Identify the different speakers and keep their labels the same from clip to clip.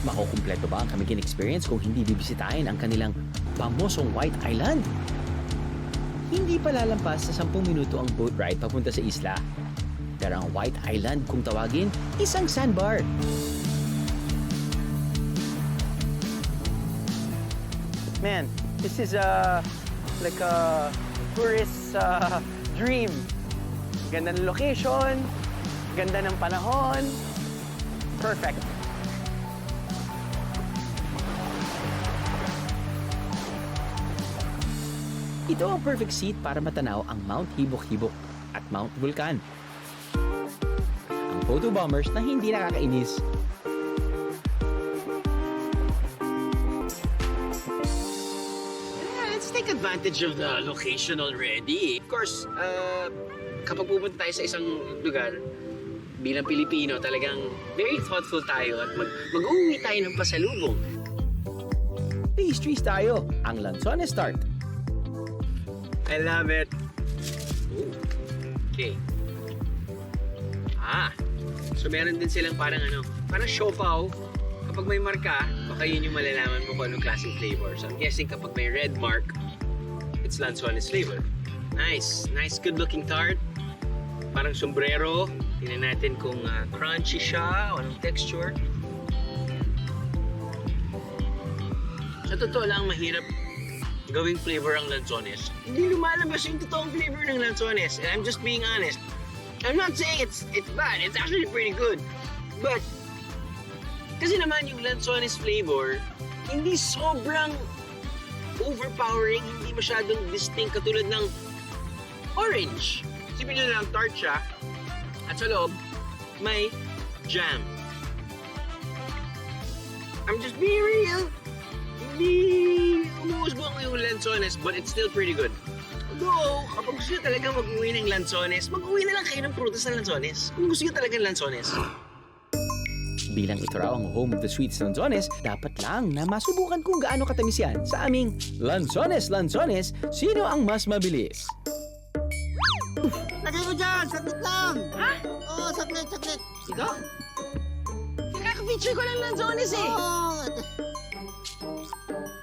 Speaker 1: Makukumpleto ba ang Camiguin experience kung hindi bibisitahin ang kanilang pamosong White Island? Hindi pa lalampas sa 10 minuto ang boat ride papunta sa isla. Pero ang White Island kung tawagin, isang sandbar.
Speaker 2: Man, this is like a tourist dream. Ganda ng location, ganda ng panahon. Perfect.
Speaker 1: Ito ang perfect seat para matanaw ang Mount Hibok-Hibok at Mount Vulcan. Ang photo bombers na hindi nakakainis.
Speaker 3: Let's take advantage of the location already. Of course, kapag pupunta tayo sa isang lugar, bilang Pilipino, talagang very thoughtful tayo at mag-uwi tayo ng pasalubong.
Speaker 1: Pastries tayo, ang Lanzones Tart.
Speaker 3: I love it. Ooh. Okay. So meron din silang parang parang siopaw. Kapag may marka, baka yun yung malalaman mo kung anong klaseng flavor. So I'm guessing kapag may red mark, it's Lanzones flavor. Nice. Nice, good-looking tart. Parang sombrero. Tingnan natin kung crunchy siya o anong texture. Sa totoo lang, mahirap gawing flavor ang Lanzones. Hindi lumalabas yung totoong flavor ng Lanzones. And I'm just being honest. I'm not saying it's bad. It's actually pretty good. But, kasi naman yung Lanzones flavor, hindi sobrang overpowering, hindi masyadong distinct katulad ng orange. Sipin nyo lang, tart siya. At sa loob, may jam. I'm just being real. Hindi umuusbong yung Lanzones, but it's still pretty good. Although, kapag gusto nyo talaga mag-uwi ng Lanzones, mag-uwi na lang kayo ng prutas ng Lanzones. Kung gusto nyo talaga ng Lanzones.
Speaker 1: Bilang ito raw ang home of the sweets Lanzones, dapat lang na masubukan kung gaano katamis yan sa aming Lanzones, sino ang mas mabilis?
Speaker 4: Lagay mo dyan! Saglit lang!
Speaker 3: Ha?
Speaker 4: Oo, saglit.
Speaker 3: Ito? Kaka-feature ko ng Lanzones eh.
Speaker 4: Oo!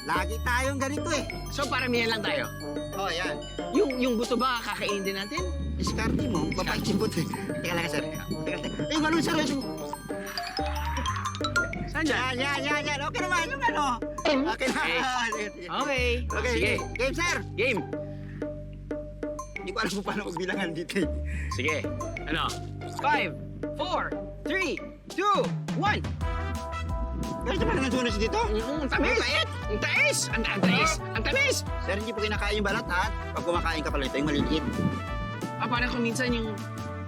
Speaker 4: Lagi tayong ganito eh.
Speaker 3: So, paramihan lang tayo.
Speaker 4: Oo, yan.
Speaker 3: Yung buto ba, kakainin din natin?
Speaker 4: Diskarte mo, babait yung buto eh. Teka lang, sir. Teka. Eh, ganun, sir.
Speaker 3: Saan dyan?
Speaker 4: Yan. Okay naman, yung ano. Okay na.
Speaker 3: Okay.
Speaker 4: Okay,
Speaker 3: Sige.
Speaker 4: Game, sir.
Speaker 3: Game.
Speaker 4: Hindi ko alam kung paano magbilangan dito eh.
Speaker 3: Sige. Ano? 5, 4, 3, 2, 1.
Speaker 4: Ganito ba naman sunas dito?
Speaker 3: Ang tamis! Ang tamis! Ang tamis! Ang tamis!
Speaker 4: Sir, hindi po kinakain yung balat, ha? Pag kumakain ka pala ito, yung maliliit.
Speaker 3: Parang kung minsan yung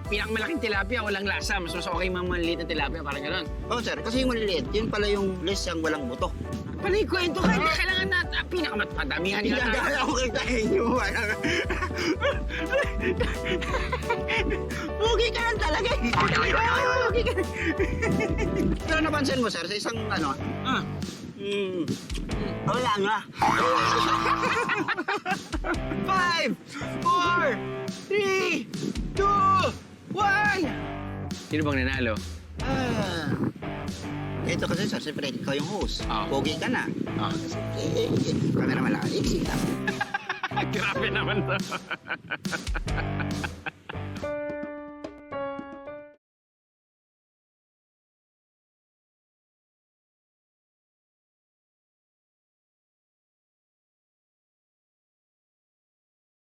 Speaker 3: pinakamalaking tilapia, walang lasa. Mas okay mga maliliit na tilapia, parang gano'n.
Speaker 4: Oo, sir. Kasi yung maliliit, yun pala yung less yung walang buto.
Speaker 3: Panay kwento ka, hindi kailangan na pinakamatadamihan
Speaker 4: Hindi
Speaker 3: nila.
Speaker 4: gagaya ko kita inyo. Pugi ka lang talaga eh. Pugi ka. Pero napansin mo, sir, sa isang wala nga.
Speaker 3: 5, 4, 3, 2, 1! Sino bang nanalo?
Speaker 4: Ito kasi, sir, siyempre, ikaw yung host.
Speaker 3: Ah.
Speaker 4: Pugi ka na.
Speaker 3: Ah.
Speaker 4: Camera malalim, sila.
Speaker 3: Grabe naman to.